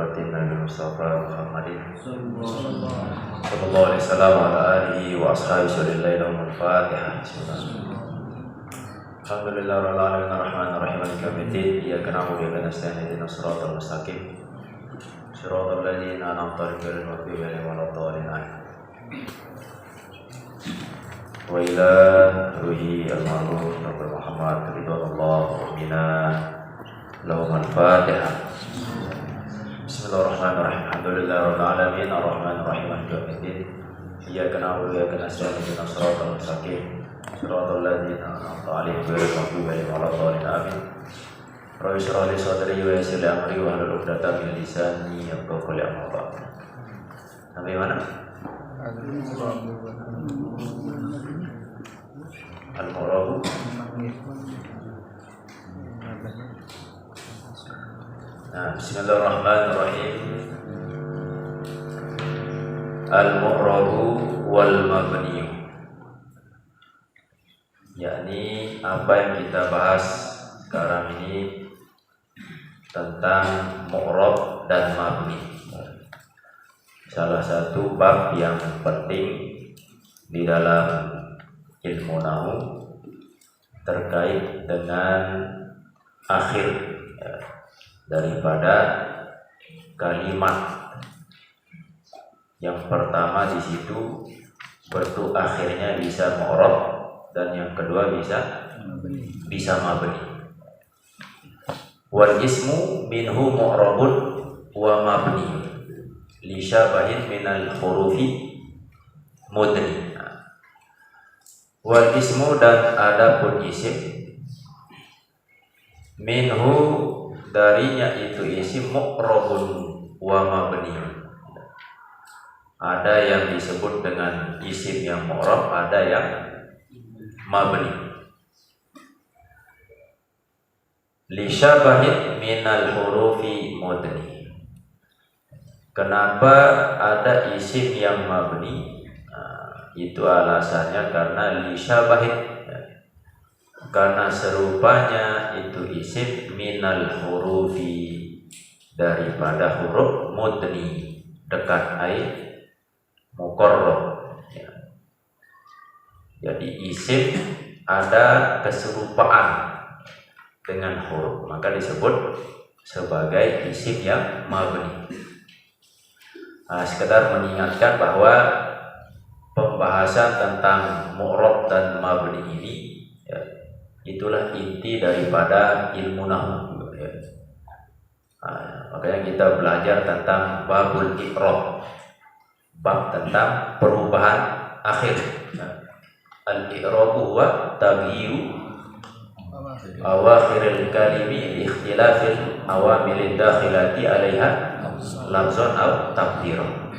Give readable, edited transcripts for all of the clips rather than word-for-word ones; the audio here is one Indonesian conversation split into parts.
hadratin Nabi Mustafa Muhammadin sallallahu alaihi wasallam wa ala alihi wa ashabihi sallallahu al-Fatihah. Alhamdulillah rabbil alamin arrahmanir rahim maliki yaumiddin iyyaka na'budu wa iyyaka nasta'in ihdinas siratal mustaqim siratal ladzina an'amta 'alaihim ghairil maghdubi 'alaihim waladdallin. Wa ila ruhi al-ma'ruf Nabi Muhammad ridwanullah mu'mina lahum al-Fatihah. Bismillahirrahmanirrahim. Alhamdulillah rabbil alamin arrahmanir rahim maliki yaumiddin iyyaka na'budu wa iyyaka nasta'in ihdinas siratal mustaqim siratal ladzina an'amta 'alaihim ghairil maghdubi 'alaihim waladdallin. Amin. Rabbi shrah li sadri wa yassir li amri wahlul 'uqdatam min lisani yafqahu qawli. Amma ba'd. Sampai mana? Al-Mu'rabu. Nah, bismillahirrahmanirrahim. Al-Mu'rabu wal mabni. Yakni apa yang kita bahas sekarang ini tentang mu'rab dan mabni. Salah satu bab yang penting di dalam ilmu nahwu terkait dengan akhir daripada kalimat. Yang pertama di situ bentuk akhirnya bisa mu'rab dan yang kedua bisa mabni. Wal ismu minhu mu'rabun wa mabni li syabahin minal hurufi mudni. Wal ismu dan adapun isim minhu darinya itu isim mu'rabun wa mabni. Ada yang disebut dengan isim yang mu'rab, ada yang mabni. Li syabahin minal hurufi mudni. Kenapa ada isim yang mabni? Itu alasannya karena li syabahin, karena serupanya itu isim minal hurufi daripada huruf mudni dekat muqarrab. Jadi isim ada keserupaan dengan huruf, maka disebut sebagai isim yang mabni. Sekedar mengingatkan bahwa pembahasan tentang mu'rab dan mabni ini itulah inti daripada ilmu nahwu. Makanya kita belajar tentang babul i'rab, bab tentang perubahan akhir. Al-i'rabu huwa taghyiru awakhiril kalimi li ikhtilafil awamilid dakhilati 'alaiha lafzan aw taqdiran.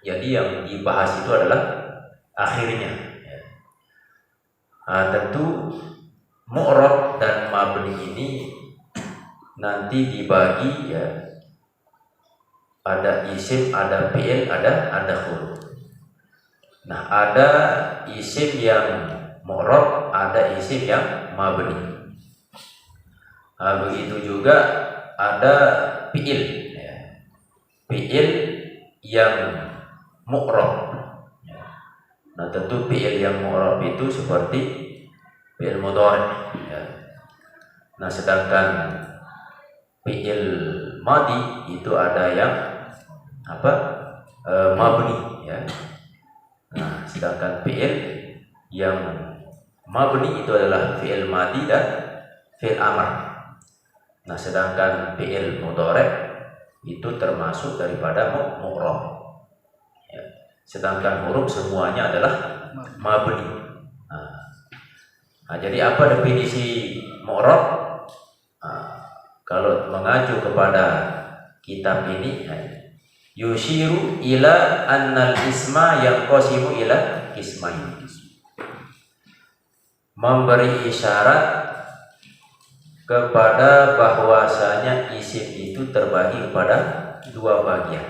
Jadi yang dibahas itu adalah akhirnya. Tentu mu'rab dan mabni ini nanti dibagi ada isim, ada fi'il, ada huruf. Nah, ada isim yang mu'rab, ada isim yang mabni. Begitu juga ada fi'il, fi'il yang mu'rab. Nah, tentu fi'il yang mu'rab itu seperti fi'il mudhari. Nah, sedangkan fi'il madi itu ada yang mabni. Nah, sedangkan fi'il yang mabni itu adalah fi'il madi dan fi'il amr. Nah, sedangkan fi'il mudhari itu termasuk daripada mu'rab. Sedangkan huruf semuanya adalah mabni. Nah, jadi apa definisi mu'rab? Kalau mengacu kepada kitab ini, yushiru ila annal isma yanqasimu ila ismain. Memberi isyarat kepada bahwasanya isim itu terbagi kepada dua bagian.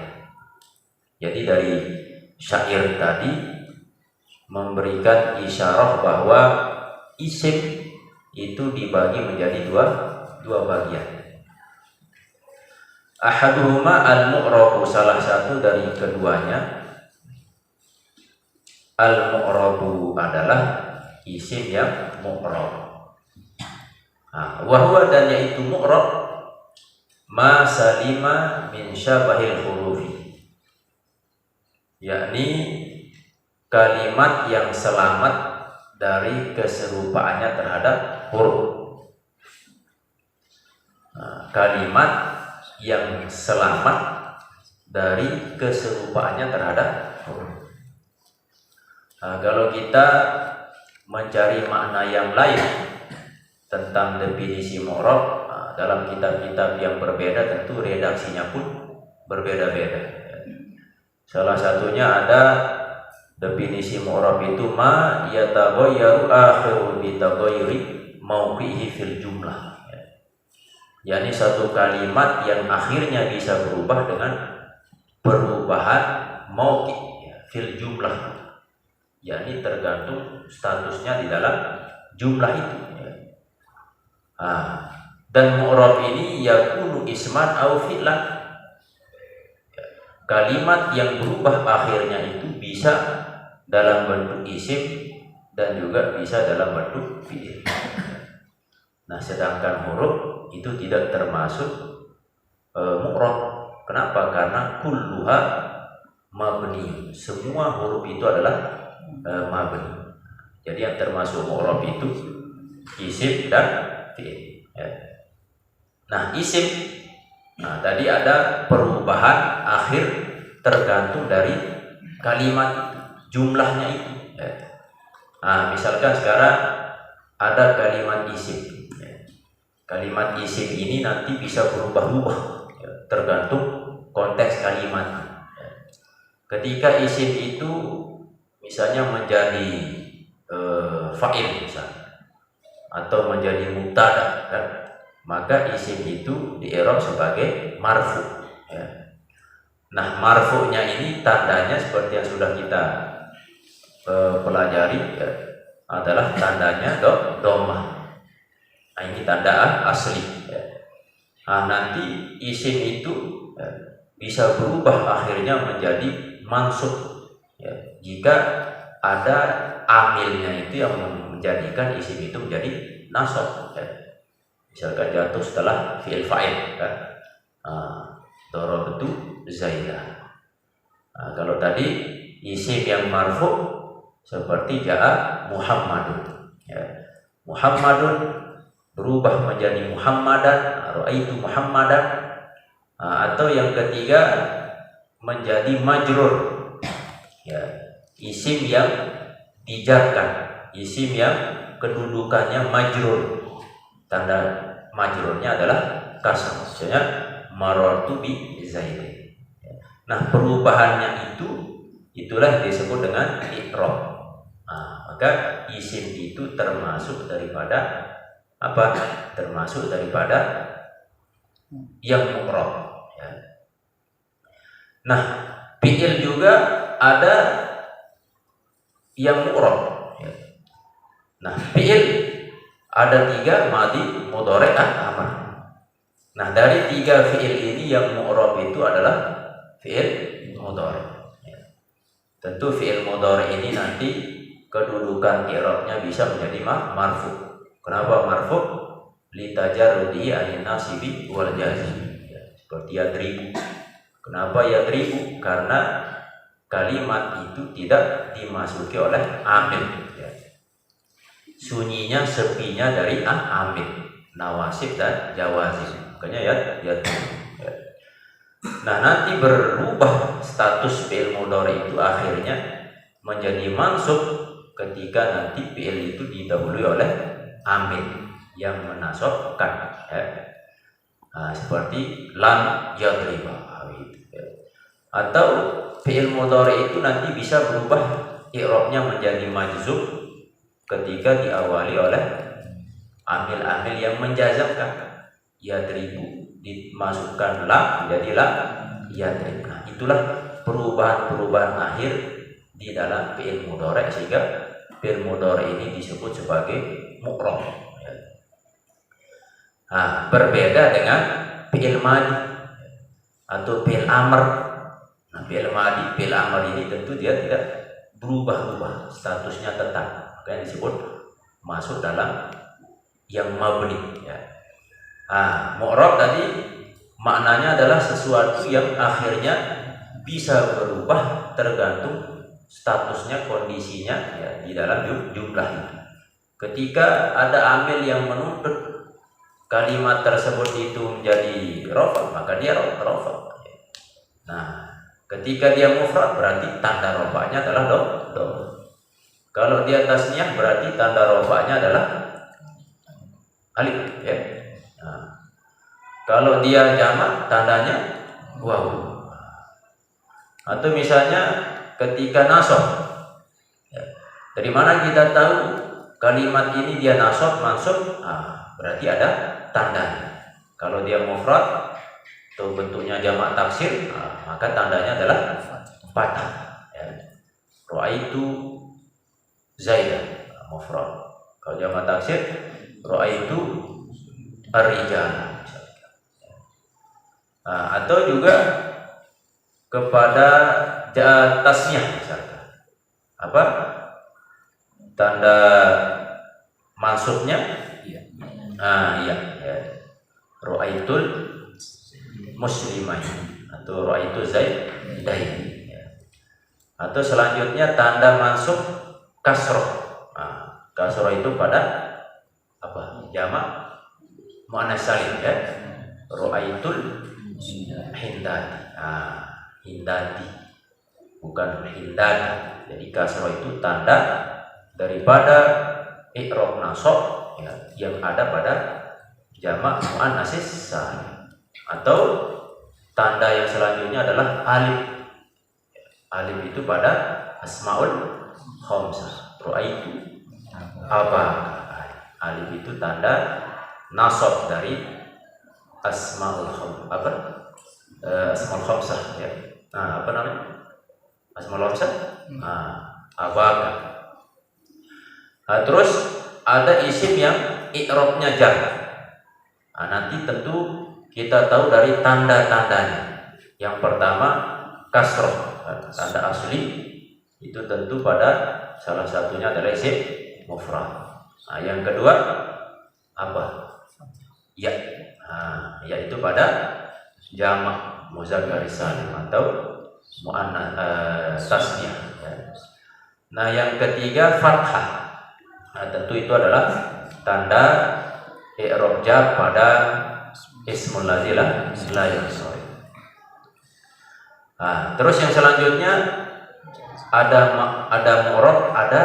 Jadi dari syair tadi memberikan isyarat bahwa isim itu dibagi menjadi dua bagian. Ahaduhuma al-mu'rabu, salah satu dari keduanya. Al-mu'rabu adalah isim yang mu'rab. Wahwa, dan yaitu mu'rab, ma salima min syabahil hurufi, yakni kalimat yang selamat dari keserupaannya terhadap huruf. Kalimat yang selamat dari keserupaannya terhadap huruf. Kalau kita mencari makna yang lain tentang definisi mu'rab dalam kitab-kitab yang berbeda, tentu redaksinya pun berbeda-beda. Salah satunya ada definisi mu'rab itu ma yataghayyaru akhiru bi taghayyuri mawqihi fil jumlah. yakni satu kalimat yang akhirnya bisa berubah dengan perubahan mauqi fil jumlah, yakni tergantung statusnya di dalam jumlah itu. Dan mu'rab ini yakunu isman au fi'lan. Kalimat yang berubah akhirnya itu bisa dalam bentuk isim dan juga bisa dalam bentuk fi'il. Nah, sedangkan huruf itu tidak termasuk mu'rab. Kenapa? Karena kulluha mabni. Semua huruf itu adalah mabni. Jadi yang termasuk mu'rab itu isim dan fi'il. Nah, isim, tadi ada perubahan akhir tergantung dari kalimat itu, jumlahnya itu. Misalkan sekarang ada kalimat isim. Kalimat isim ini nanti bisa berubah-ubah tergantung konteks kalimat. Ketika isim itu misalnya menjadi fa'il misalnya, atau menjadi mubtada, kan? Maka isim itu di-i'rab sebagai marfu. Nah, marfu'nya ini tandanya seperti yang sudah kita pelajari, adalah tandanya dhammah. Ini tanda asli. Nanti isim itu bisa berubah akhirnya menjadi mansub jika ada amilnya itu yang menjadikan isim itu menjadi nasab. Misalkan jatuh setelah fi'il fa'il, kan? Darabtu Zaidah. Kalau tadi isim yang marfu seperti ja'a Muhammadun, Muhammadun berubah menjadi Muhammadan, ra'aitu Muhammadan. Atau yang ketiga menjadi majrur, isim yang dijarkan, isim yang kedudukannya majrur. Tanda majrurnya adalah kasrah, misalnya marartu bi Zaid. Nah, perubahannya itulah yang disebut dengan i'rab. Maka isim itu termasuk daripada apa? Termasuk daripada yang mu'rab. Nah, fi'il juga ada yang mu'rab. Nah, fi'il ada 3, madhi, mudhari', amr. Nah, dari 3 fi'il ini yang mu'rab itu adalah fi'il mudhari'. Tentu fi'il mudhari' ini nanti kedudukan i'rabnya bisa menjadi marfu'. Kenapa marfu? Litajarrudi anin nasibi wal jazm. Seperti yadribu. Kenapa yadribu? Karena kalimat itu tidak dimasuki oleh amil. Sunyinya, sepinya dari amil, nawasib dan jawazim. Makanya yadribu. Nah, nanti berubah status fi'il mudhari itu akhirnya menjadi mansub ketika nanti fi'il itu didahului oleh amil yang menasabkan, seperti lam yadriba. Atau fi'il mudhari itu nanti bisa berubah i'rabnya menjadi majzum ketika diawali oleh amil-amil yang menjazamkan. Yadribu dimasukkan lam menjadi lam yadrib. Nah, itulah perubahan-perubahan akhir di dalam fi'il mudhari, sehingga fi'il mudhari ini disebut sebagai mu'rab. Berbeda dengan fi'il madhi. atau fi'il amr. Nah, fi'il madi, fi'il amr ini tentu dia tidak berubah-ubah, statusnya tetap, makanya disebut masuk dalam yang mabni ya. Mu'rab tadi maknanya adalah sesuatu yang akhirnya bisa berubah tergantung statusnya, kondisinya ya, di dalam jumlah itu. Ketika ada amil yang menuntut kalimat tersebut itu menjadi rafa, maka dia rafa. Nah, ketika dia mufrad berarti tanda rafanya adalah dom. Kalau dia tasniyah berarti tanda rafanya adalah alif ya. Nah, kalau dia jamak tandanya waw. Atau misalnya ketika nasab ya, dari mana kita tahu kalimat ini dia nasab mansub? Berarti ada tandanya. Kalau dia mufrad atau bentuknya jamak taksir, maka tandanya adalah fathah ya. Ra'aitu Zaidan mufrad. Kalau jamak taksir ra'aitu ar-rijal. Atau juga kepada tasniyah misalkan. Apa? Tanda mansubnya iya. Ra'aitul muslimain atau ra'aitu zaidain ya. Atau selanjutnya tanda mansub kasroh. Kasroh itu pada apa? Jamak muannats salim ya. Ra'aitul hindati. Hindati bukan hindati. Jadi kasroh itu tanda daripada i'rab nasab ya, yang ada pada jamak muannats salim. Atau tanda yang selanjutnya adalah alif. Alif itu pada asmaul khamsah. Ra'aitu apa? Alif itu tanda nasab dari asmaul asmaul khamsah ya. Apa namanya? Asmaul khamsah? Abaka. Terus ada isim yang i'rabnya jar. Nanti tentu kita tahu dari tanda-tandanya. Yang pertama kasroh, tanda asli itu tentu pada salah satunya adalah isim mufrad. Yang kedua apa? Ya. Yaitu pada jamak muzakkar salim atau muannats tasniyah ya. Nah, yang ketiga fathah. Tentu itu adalah tanda i'rab jar pada ismul ladzi la yansarif. Terus yang selanjutnya ada mu'rab, ada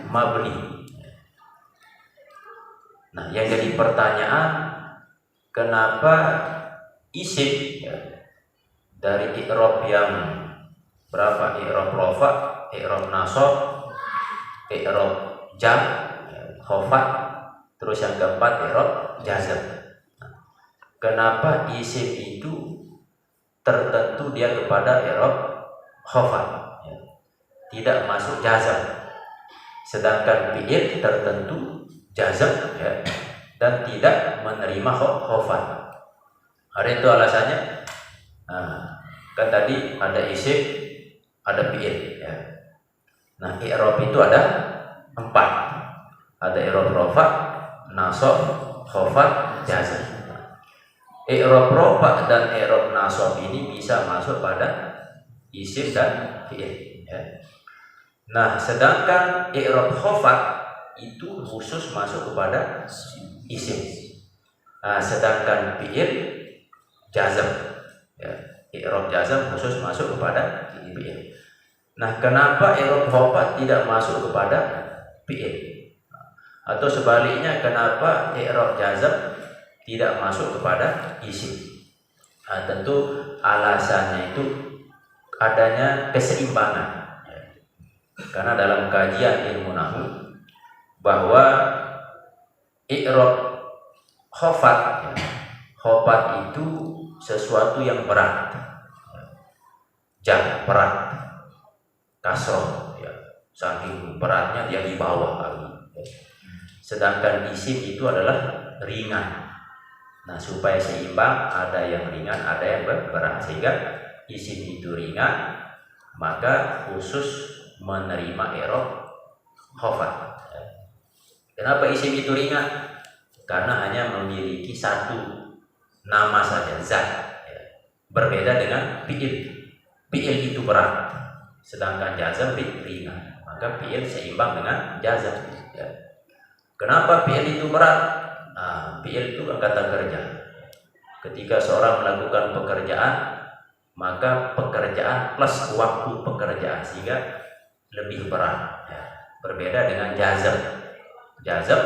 mabni. Nah, yang jadi pertanyaan, kenapa isim ya, dari i'rab yang berapa? I'rab rafa, i'rab nasab, i'rab jam, khafat, terus yang keempat i'rab jazm. Kenapa isim itu tertentu dia kepada i'rab khafat ya, tidak masuk jazm, sedangkan fi'il tertentu jazm ya, dan tidak menerima khafat. Ada itu alasannya. Kan tadi ada isim, ada fi'il ya. Nah, i'rab itu ada 4. Ada i'rab rafa, nasab, khafat, jazm. I'rab rafa dan i'rab nasab ini bisa masuk pada isim dan fi'il ya. Nah, sedangkan i'rab khafat itu khusus masuk kepada isim. Sedangkan fi'il jazm ya. I'rab jazm khusus masuk kepada fi'il. Nah, kenapa i'rab khafat tidak masuk kepada fi'il? Atau sebaliknya, kenapa i'rab jazm tidak masuk kepada isim? Tentu alasannya itu adanya keseimbangan ya. Karena dalam kajian ilmu nahwu bahwa i'rab khafat ya, khafat itu sesuatu yang berat ya. Berat, kasroh ya, saking beratnya dia dibawa ya. Sedangkan isim itu adalah ringan. Nah, supaya seimbang, ada yang ringan, ada yang berat, sehingga isim itu ringan, maka khusus menerima i'rab khafat. Kenapa isim itu ringan? Karena hanya memiliki satu nama saja, zat. Berbeda dengan fi'il. Fi'il itu berat, sedangkan jazm ringan. Maka fi'il seimbang dengan jazm. Kenapa fi'il itu berat? Nah, fi'il itu kata kerja. Ketika seorang melakukan pekerjaan, maka pekerjaan plus waktu pekerjaan, sehingga lebih berat. Berbeda dengan jazm. Jazm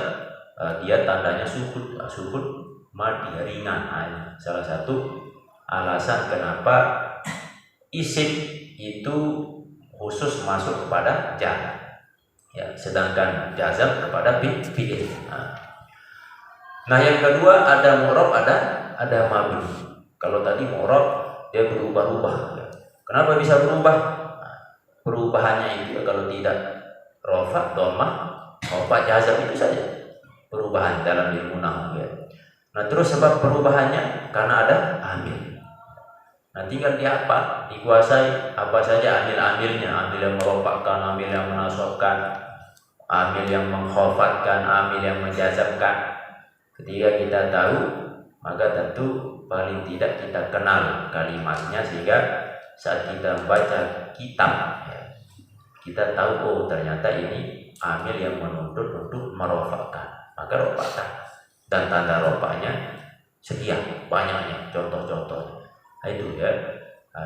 dia tandanya sukun, madi, ringan. Salah satu alasan kenapa isim itu khusus masuk kepada jar, sedangkan jazm kepada fi'il. Nah, yang kedua ada mu'rab, ada mabni. Kalau tadi mu'rab dia berubah-ubah. Kenapa bisa berubah? Perubahannya itu kalau tidak rafa, dhammah, rafa, jazm, itu saja perubahan dalam ilmu nahwu. Nah, terus sebab perubahannya karena ada amil. Nah, tinggal dikuasai apa saja amil-amilnya, amil yang merofakkan, amil yang menasabkan, amil yang mengkhafatkan, amil yang menjazamkan. Ketika kita tahu, maka tentu paling tidak kita kenal kalimatnya, sehingga saat kita membaca kitab, kita tahu, oh ternyata ini amil yang menuntut untuk merofakkan, maka rofakkan, dan tanda rofaknya sekian banyaknya contoh-contoh. Nah, itu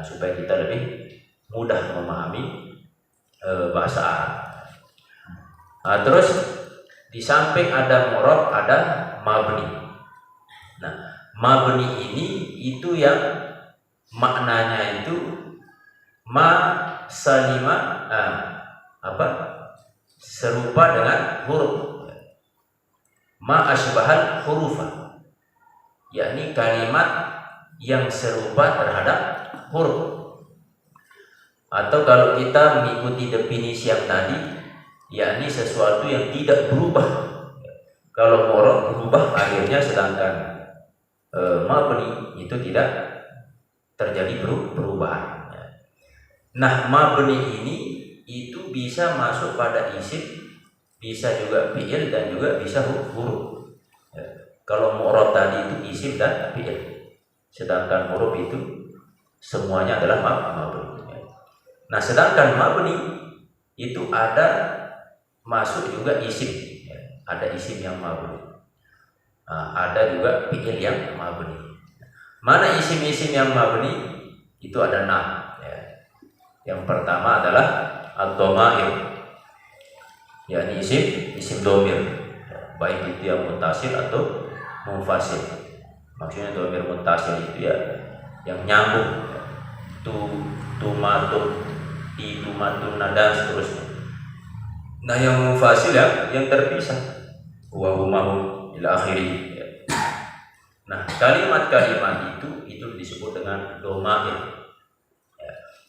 supaya kita lebih mudah memahami bahasa Arab. Nah, terus di samping ada mu'rab, ada mabni. Nah, mabni ini itu yang maknanya itu ma salima, serupa dengan huruf, ma asbahal hurufa, yakni kalimat yang serupa terhadap huruf. Atau kalau kita mengikuti definisi yang tadi, yakni sesuatu yang tidak berubah. Kalau mu'rab berubah akhirnya, sedangkan mabni itu tidak terjadi perubahan. Nah, mabni ini itu bisa masuk pada isim, bisa juga fi'il, dan juga bisa huruf. Kalau mu'rab tadi itu isim dan fi'il, sedangkan huruf itu semuanya adalah mabni. Nah, sedangkan mabni itu ada masuk juga isim, ada isim yang mabni, ada juga fi'il yang mabni. Mana isim-isim yang mabni? Itu ada 6. Yang pertama adalah ad-dhamair, yakni isim dhamir, baik itu yang muttasil atau munfasil. Maksudnya dhamir muttasil itu yang nyambung, tumatun, itumatun, dan seterusnya. Nah, yang munfasil yang terpisah, wa humahum ila akhiri. Nah, kalimat-kalimat itu disebut dengan dhamair,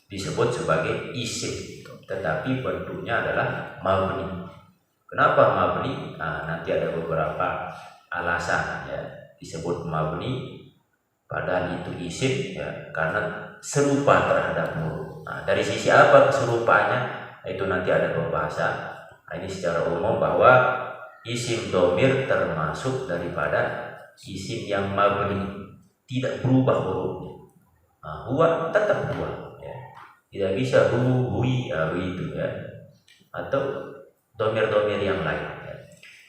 disebut sebagai isim, tetapi bentuknya adalah mabni. Kenapa mabni? Nah, nanti ada beberapa alasan disebut mabni padahal itu isim, karena serupa terhadap huruf. Nah, dari sisi apa keserupaannya? Itu nanti ada pembahasan. Nah, ini secara umum bahwa isim dhamir termasuk daripada isim yang mabni, tidak berubah hurufnya. Nah, huwa tetap huwa, tidak bisa hui itu, atau dhamir-dhamir yang lain.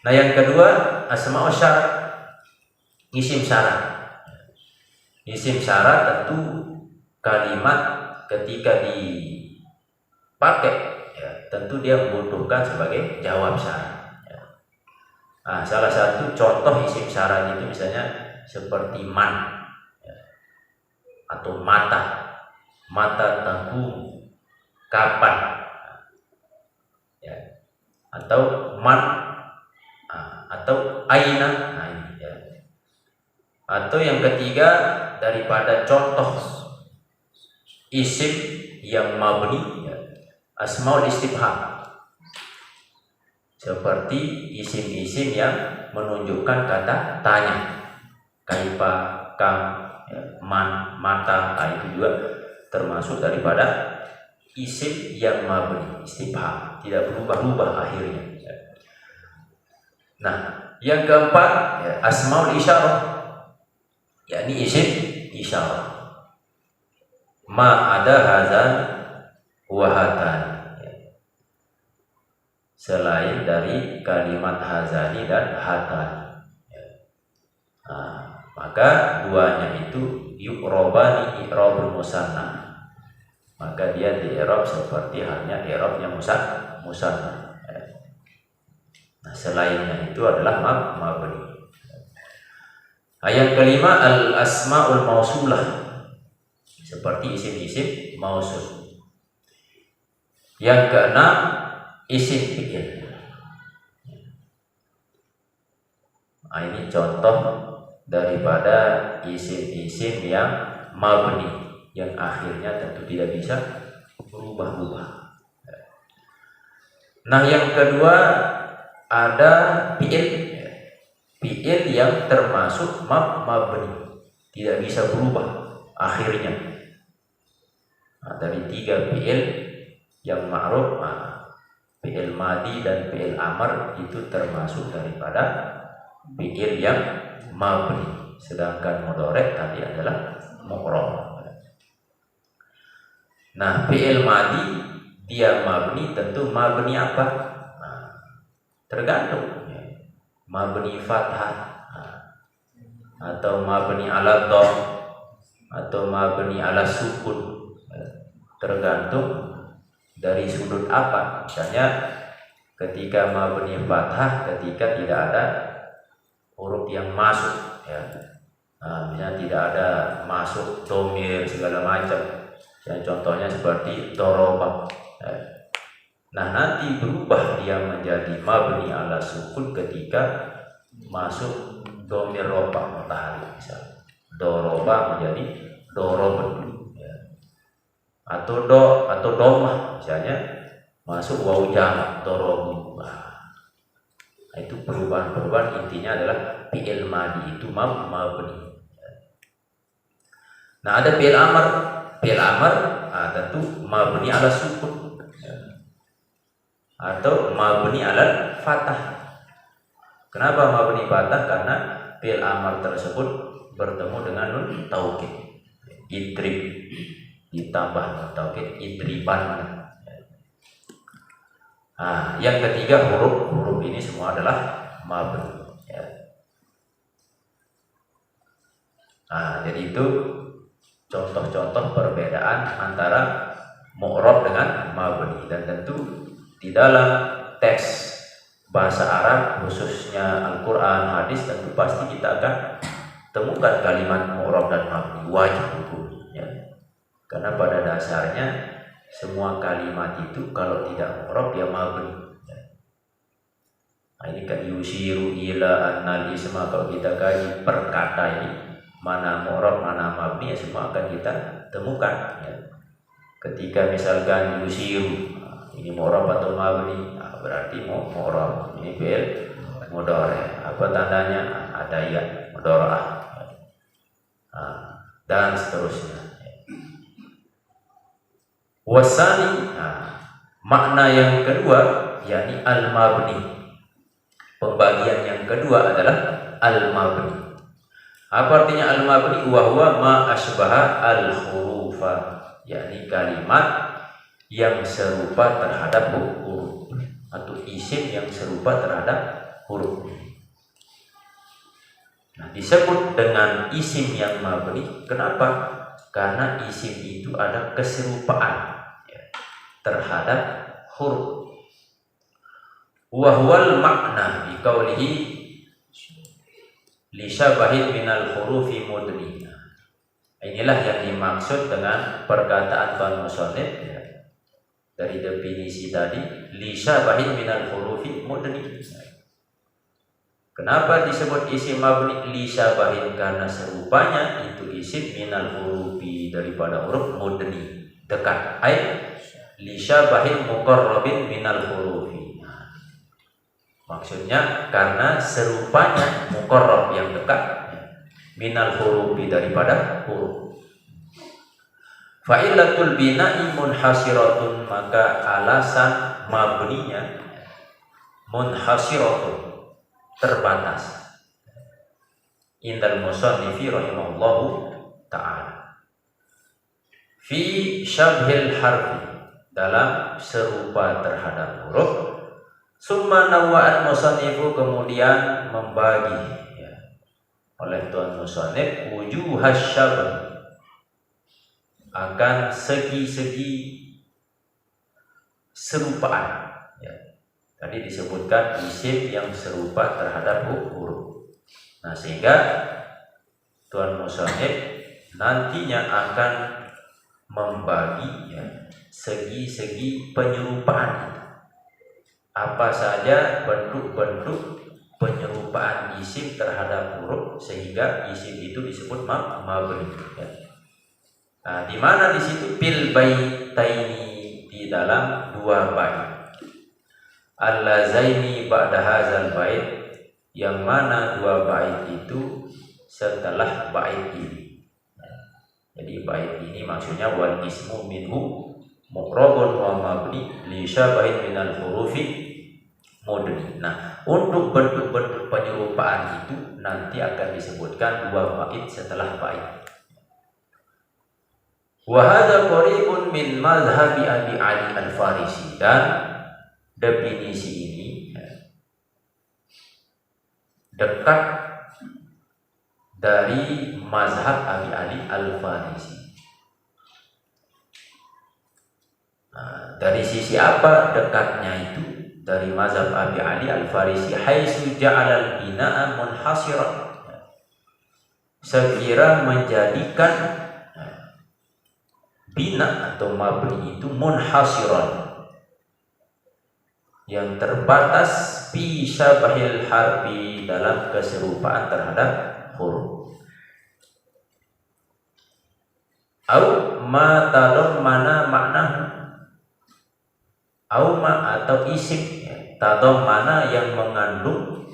Nah, yang kedua asma'ul syarat, isim syarat. Isim syarat tentu kalimat ketika dipakai, tentu dia membutuhkan sebagai jawab syarat. Nah, salah satu contoh isim syarat itu misalnya seperti man, atau mata tanggung, kapan, atau man, atau aina. Nah, ini, atau yang ketiga daripada contoh isim yang mabni, asmaul istifham, seperti isim-isim yang menunjukkan kata tanya. kaifa, kam, ya, man, mata, itu juga termasuk daripada isim yang mabni, istifham, tidak berubah-ubah akhirnya. Nah, yang keempat ya, asmaul isyarah, yakni isim isyarah. Ma ada hazan wa hatan, ya. Selain dari kalimat hazani dan hatan, ya. Nah, maka duanya itu yu'robani i'rabul musanna, maka dia di i'rab seperti halnya i'rabnya musanna. Nah, selainnya itu adalah mabni. Yang kelima al asmaul mausulah, seperti isim-isim mausul. Yang keenam isim fi'il. Nah, ini contoh daripada isim-isim yang mabni, yang akhirnya tentu tidak bisa berubah-ubah. Nah, yang kedua ada fi'il yang termasuk mabni, tidak bisa berubah akhirnya. Nah, dari 3 fi'il yang ma'ruf, fi'il madi dan fi'il amr itu termasuk daripada fi'il yang mabni, sedangkan mudhari' tadi adalah mu'rab. Nah, fi'il madi dia mabni, tentu mabni apa? Tergantung, mabni fathah atau mabni ala dhamm atau mabni ala sukun, tergantung dari sudut apa. Misalnya ketika mabni fathah, ketika tidak ada huruf yang masuk, ya. Nah, misalnya tidak ada masuk dhamir segala macam, ya, contohnya seperti doroba, ya. Nah, nanti berubah dia menjadi mabni ala sukun ketika masuk dhamir roba matahari, misalnya doroba menjadi doroben, ya. Atau domah, misalnya masuk waw jamak dorobu. Nah, itu perubahan-perubahan, intinya adalah fi'il madi itu mabni. Nah, ada fi'il amr. Fi'il amr tentu mabni ala sukun, atau mabni ala fathah. Kenapa mabni fathah? Karena fi'il amr tersebut bertemu dengan nun taukid, idrib, ditambah nun taukid, idriban. Nah, yang ketiga huruf ini semua adalah mabni, ya. Nah, jadi itu contoh-contoh perbedaan antara mu'rab dengan mabni. Dan tentu di dalam teks bahasa Arab, khususnya Al-Quran, hadis, tentu pasti kita akan temukan kalimat mu'rab dan mabni, wajib hukum, ya. Karena pada dasarnya semua kalimat itu kalau tidak mu'rab ya mabni, ya. Nah, ini kan yusiru ila annal isma, kalau kita kaji perkata ini mana mu'rab mana mabni, ya semua akan kita temukan, ya. Ketika misalkan yusiru, ini mu'rab atau mabni, berarti mu'rab. Ini fi'il mudhari, apa tandanya? Ada ya, mudhari'ah, dan seterusnya. Wasani, makna yang kedua yakni al-mabni. Pembagian yang kedua adalah al-mabni. Apa artinya al-mabni? Wa huwa ma asbaha al-hurufa, yakni kalimat yang serupa terhadap huruf, atau isim yang serupa terhadap huruf. Nah, disebut dengan isim yang mabni. Kenapa? Karena isim itu ada keserupaan, ya, terhadap huruf. Wa huwal makna bi qaulihi li syabahin minal hurufi mudni. Inilah yang dimaksud dengan perkataan al-musannif, ya, dari definisi tadi, li syabahin minal hurufi mudni. Kenapa disebut isim mabni li syabahin? Karena serupanya itu isim minal hurufi, daripada huruf mudni, dekat. Ai li syabahin muqarrabin minal hurufi. Maksudnya karena serupanya muqarrab yang dekat, minal hurufi daripada huruf. Fa'illatul bina'i munhasiratun, maka alasan mabninya munhasiratun, terbatas. Indal musannifi rahimahullahu ta'ala fi syabhil harfi, dalam serupa terhadap huruf. Summa nawwa'al musannifu, kemudian membagi ya, oleh tuan musannif wujuhas syabh, akan segi-segi serupaan ya. Tadi disebutkan isim yang serupa terhadap huruf. Nah, sehingga tuan musannif nantinya akan membagi ya, segi-segi penyerupaan itu. Apa saja bentuk-bentuk penyerupaan isim terhadap huruf sehingga isim itu disebut mabni ya. Nah, di mana di situ bil baitaini, di dalam dua bait. Allazaini ba'da hadzal bait, yang mana dua bait itu setelah bait ini. Jadi bait ini maksudnya wal ismu minhu mu'rabun wa mabni li syabahin minal hurufi mudni. Nah, untuk bentuk-bentuk penyerupaan itu nanti akan disebutkan dua bait setelah bait. Wa hadza qaribun min mazhabi Abi Ali Al-Farisi, dan definisi ini dekat dari mazhab Abi Ali Al-Farisi. Nah, dari sisi apa dekatnya itu? Dari mazhab Abi Ali Al-Farisi, haitsu ja'alal bina'a munhasiran, sekira menjadikan bina atau mabni itu munhasiran, yang terbatas, fi syabahil harfi, dalam keserupaan terhadap huruf. Au ma tadammana maknahu, au ma atau isim ya, tadammana yang mengandung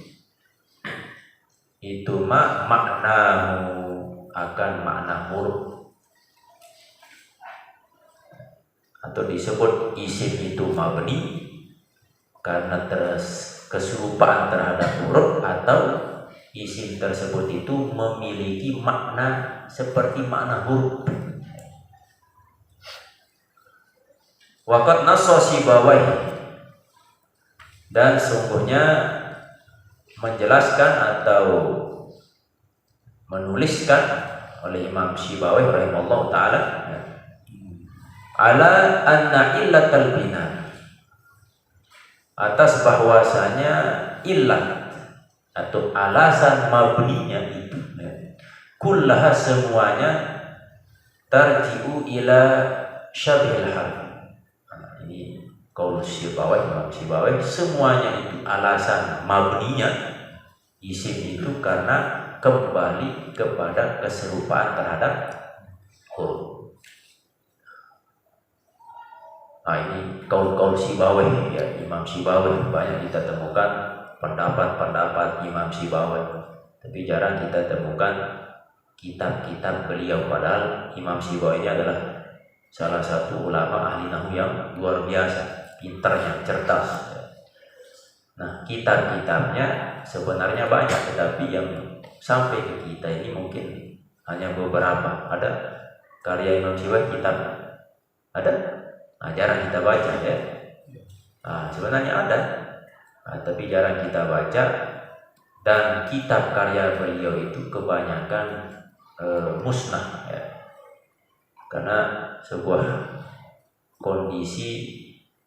itu maknahu, akan makna huruf. Atau disebut isim itu mabni karena keserupaan terhadap huruf, atau isim tersebut itu memiliki makna seperti makna huruf. Waqad nassa Sibawayh, dan sungguhnya menjelaskan atau menuliskan oleh Imam Sibawayh rahimahullah ta'ala ala anna illatal bina, atas bahwasanya illat atau alasan mabninya itu kullaha, semuanya, tarji'u ila syabhil harf. Ini qaul Sibawayh, Imam Sibawayh, semuanya itu alasan mabninya isim itu karena kembali kepada keserupaan terhadap huruf. Nah, ini kaul Sibawayh ya, Imam Sibawayh. Banyak kita temukan pendapat-pendapat Imam Sibawayh, tapi jarang kita temukan kitab-kitab beliau. Padahal Imam Sibawayh ini adalah salah satu ulama ahli nahwu yang luar biasa, pintarnya, cerdas. Nah, kitab-kitabnya sebenarnya banyak, tetapi yang sampai ke kita ini mungkin hanya beberapa. Ada karya Imam Sibawayh kitab? Ada? Nah, jarang kita baca ya. Nah, sebenarnya ada, tapi jarang kita baca. Dan kitab karya beliau itu kebanyakan musnah ya. Karena sebuah kondisi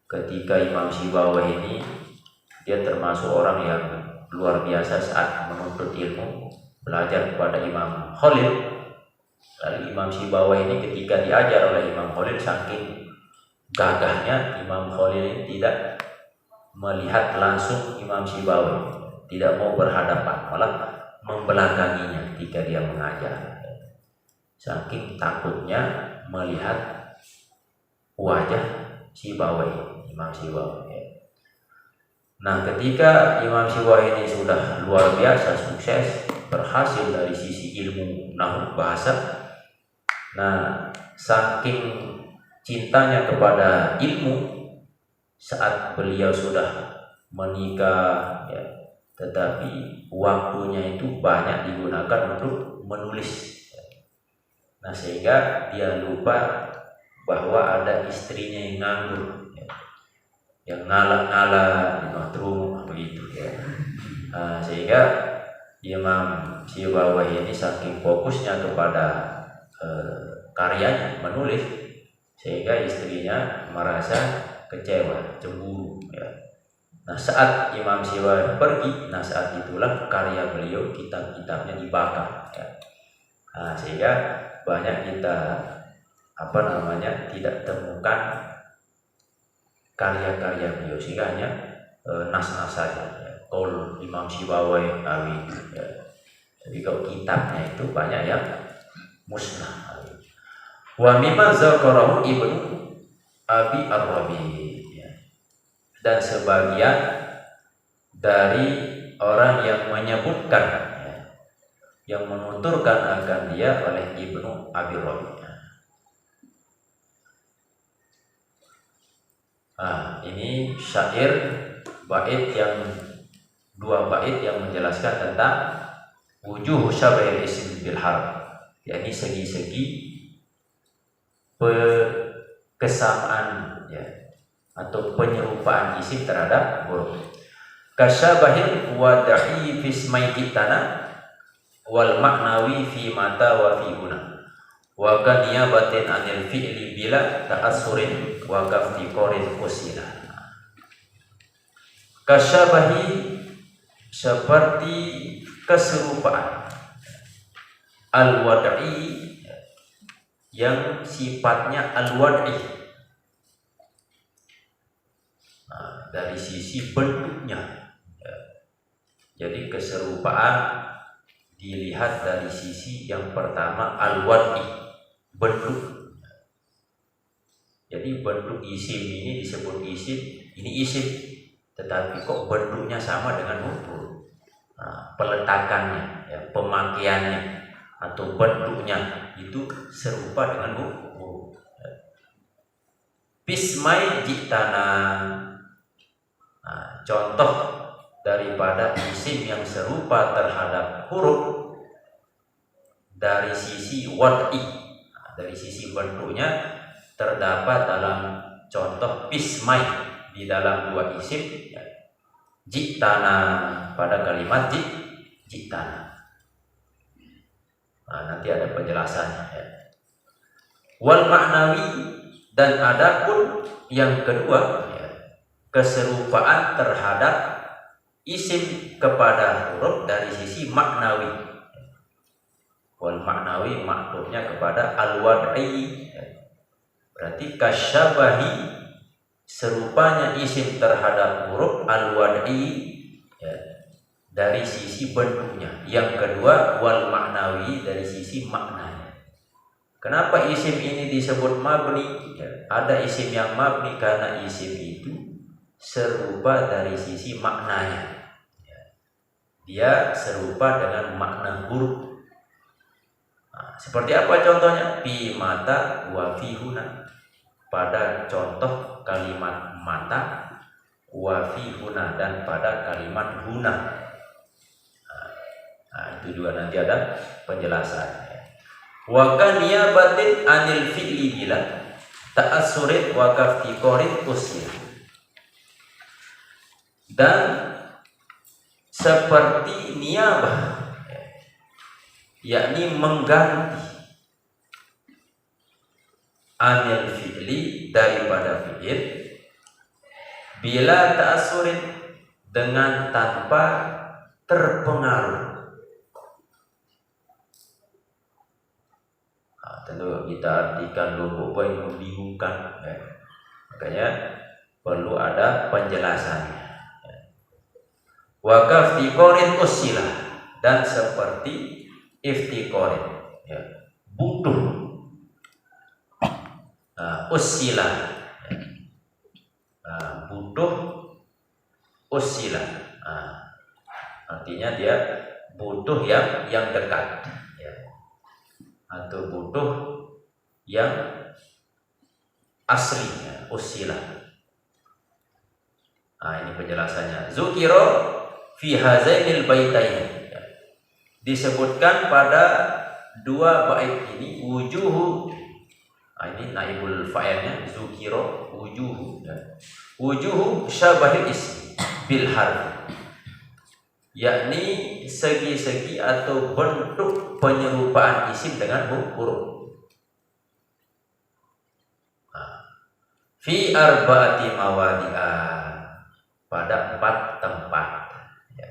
ketika Imam Sibawayh ini, dia termasuk orang yang luar biasa saat menuntut ilmu, belajar kepada Imam Khalil. Lalu Imam Sibawayh ini ketika diajar oleh Imam Khalil, saking gagahnya Imam Khalil tidak melihat langsung Imam Sibawayh, tidak mau berhadapan, malah membelakanginya ketika dia mengajar. Saking takutnya melihat wajah Sibawayh, Imam Sibawayh. Nah, ketika Imam Sibawayh ini sudah luar biasa sukses, berhasil dari sisi ilmu nahwu bahasa. Nah, saking cintanya kepada ilmu, saat beliau sudah menikah ya, tetapi waktunya itu banyak digunakan untuk menulis. Nah, sehingga dia lupa bahwa ada istrinya yang nganggur, ya, yang ngalah-ngalah di matrum begitu ya. Nah, sehingga Imam Syibawahi ini saking fokusnya kepada karyanya menulis, sehingga istrinya merasa kecewa, cemburu ya. Nah, saat Imam Syibawahi pergi, nah saat itulah karya beliau, kitab-kitabnya dibakar ya. Nah, sehingga banyak kita tidak temukan karya-karya beliau, sehingga hanya nas-nas saja ya. Qaul Imam Syibawahi awi ya. Jadi kalau kitabnya itu banyak yang musnah. Wa mimma zakarahu Ibnu Abi Ar-Rabi ya. Dan sebagian dari orang yang menyebutkan ya, yang menuturkan akan dia oleh Ibnu Abi Rabi. Nah, ini syair dua bait yang menjelaskan tentang wujuh syabail isim bil harf, yakni segi-segi kesamaan ya, atau penyerupaan isim terhadap huruf. Kasyabahil wada'i fismai kitana wal maknawi fi mata wa fi huna wa kaniyabatin anil fi'li bila ta'assurin wa kaftiqorin usila. Kasyabahi seperti keserupaan, al-wad'i yang sifatnya al-wad'i, nah, dari sisi bentuknya ya. Jadi keserupaan dilihat dari sisi yang pertama al-wad'i, bentuk. Jadi bentuk isim ini disebut isim, ini isim, tetapi kok bentuknya sama dengan huruf. Nah, peletakannya ya, pemakaiannya atau bentuknya itu serupa dengan huruf. Bismai jitana, nah, contoh daripada isim yang serupa terhadap huruf dari sisi wad'i, nah, dari sisi bentuknya terdapat dalam contoh bismai di dalam dua isim ya. Jitana pada kalimat jitana. Nah, nanti ada penjelasannya ya. Wal maknawi, dan adapun yang kedua ya, keserupaan terhadap isim kepada huruf dari sisi maknawi. Wal maknawi maksudnya kepada al-wad'i ya. Berarti kasyabahi serupanya isim terhadap huruf al-wad'i ya, dari sisi bentuknya. Yang kedua wal maknawi, dari sisi maknanya. Kenapa isim ini disebut mabni ya? Ada isim yang mabni karena isim itu serupa dari sisi maknanya ya. Dia serupa dengan makna huruf. Nah, seperti apa contohnya? Fi mata wa fi huna, pada contoh kalimat mata, wa fi huna, dan pada kalimat huna. Nah, itu juga nanti ada penjelasannya. Wa kaniyabatin anil fi'li bila ta'assurin wa kaftiqorin usil. Dan seperti niyabah, yakni mengganti anil fi'li, daripada fi'il, bila ta'assurin, dengan tanpa terpengaruh. Nah, tentu kita artikan logo yang membingungkan ya. Makanya perlu ada penjelasannya ya. Wa kaftiqorin usilah, dan seperti iftiqorin ya, butuh. Usilah ya. Butuh usilah, artinya dia butuh yang dekat ya, atau butuh yang aslinya usilah. Nah, ini penjelasannya. Zukiro fi hazainil baitaini ya. Disebutkan pada dua bait ini wujuhu. Nah, ini naibul fa'ilnya zukiro wujuhu ya. Wujuhu syabahil ismi bil harf, yakni segi-segi atau bentuk penyerupaan isim dengan huruf. Fi arba'ati mawadi'a, pada 4 tempat ya.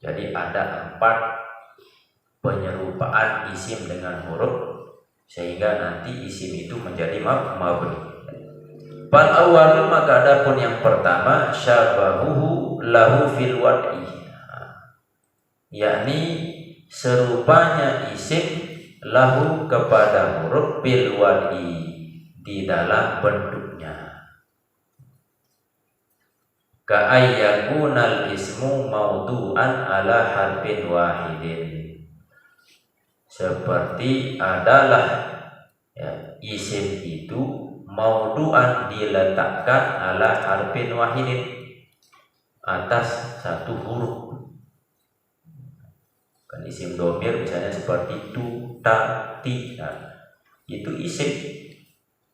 Jadi ada 4 penyerupaan isim dengan huruf sehingga nanti isim itu menjadi mabni. Fal awal, maka adapun yang pertama syabahuhu lahu fil wad'i, yakni serupanya isim lahu kepada huruf bil wad'i, di dalam bentuknya. Ka'ayyakunal ismu maudu'an ala harfin wahidin, seperti adalah ya, isim itu maudu'an diletakkan ala harfin wahidin, atas 1 huruf. Kan isim domir misalnya seperti tu, ta, ti, nah, itu isim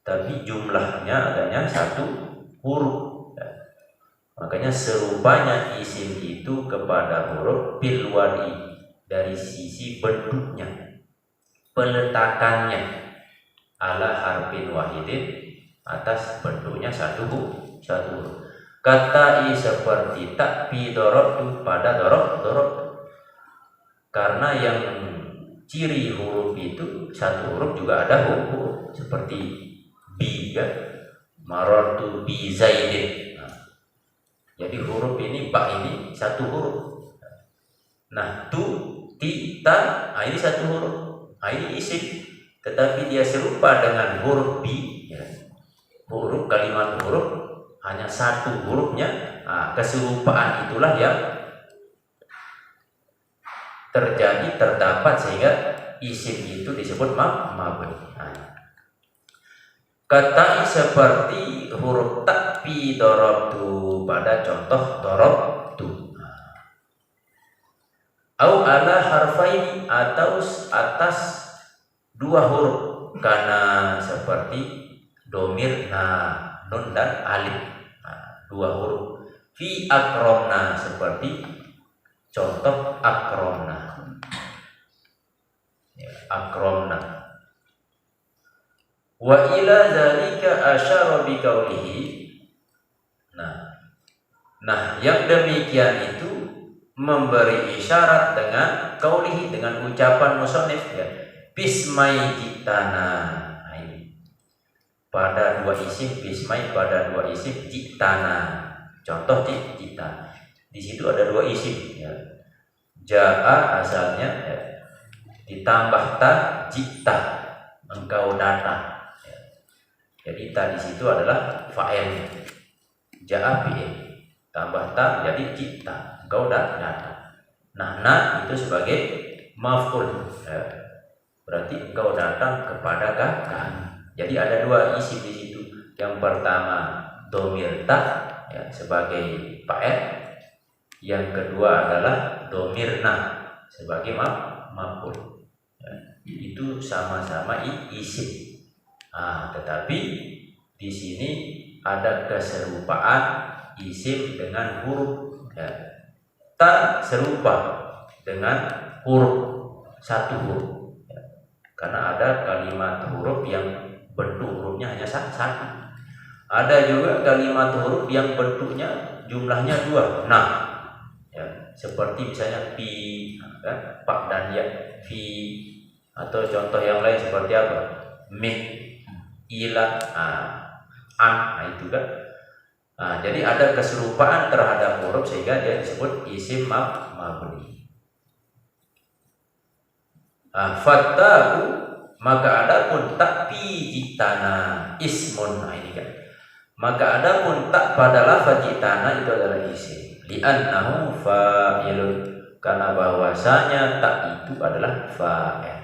tapi jumlahnya adanya 1 huruf ya. Makanya serupanya isim itu kepada huruf bil wadi, dari sisi bentuknya, peletakannya ala harfin wahidin, atas bentuknya 1 huruf. Kata seperti tak bi dorobtu, pada dorob, karena yang ciri huruf itu 1 huruf juga ada huruf seperti bi kan, marartu bi zaidin. Nah, jadi huruf ini ba ini 1 huruf. Nah, tu, ti, ta, nah ini 1 huruf. Nah, ini isim, tetapi dia serupa dengan huruf bi ya. Huruf kalimat huruf hanya 1 hurufnya. Nah, keserupaan itulah yang terjadi, terdapat, sehingga isim itu disebut mabni. Nah, kata seperti huruf tak fi dorobtu, pada contoh dorobtu. Au ala harfaini, atau atas 2 huruf, karena seperti domir na, nun dan alif. Nah, 2 huruf. Fi akromna, seperti contoh akromna ya, akromna. Wa ila zalika asyara bi qawlihi. Nah, yang demikian itu memberi isyarat dengan qaulihi, dengan ucapan musannif ya, bismai jitana. Nah, ini pada 2 isim, bismai pada 2 isim, jitana. Contoh jita. Di situ ada 2 isim ya. Jaa asalnya ya, ditambah ta, jita, engkau datang. Jadi ta di situ adalah fa'il, jaa fi'il, tambah ta jadi cita, engkau datang. Nah, na itu sebagai maf'ul ya. Berarti engkau datang kepada kami. Jadi ada 2 isim di situ. Yang pertama domir ta ya, sebagai fa'il. Yang kedua adalah domir na sebagai maf'ul ya. Itu sama-sama isim. Nah, tetapi di sini ada keserupaan isim dengan huruf ya. Ta serupa dengan huruf, 1 huruf ya. Karena ada kalimat huruf yang bentuk hurufnya hanya 1. Ada juga kalimat huruf yang bentuknya jumlahnya 2. Nah ya, seperti misalnya pi ya, pak dan ya, fi, atau contoh yang lain seperti apa, min, ila, nah itu kan. Nah, jadi ada keserupaan terhadap huruf sehingga dia disebut isim mabni. Fattahu, maka adapun tak fi jitana ismun. Nah, ini kan. Maka adapun tak pada lafaz jitana itu adalah isim. Li'annahu fa'ilun, karena bahwasanya tak itu adalah fa'il.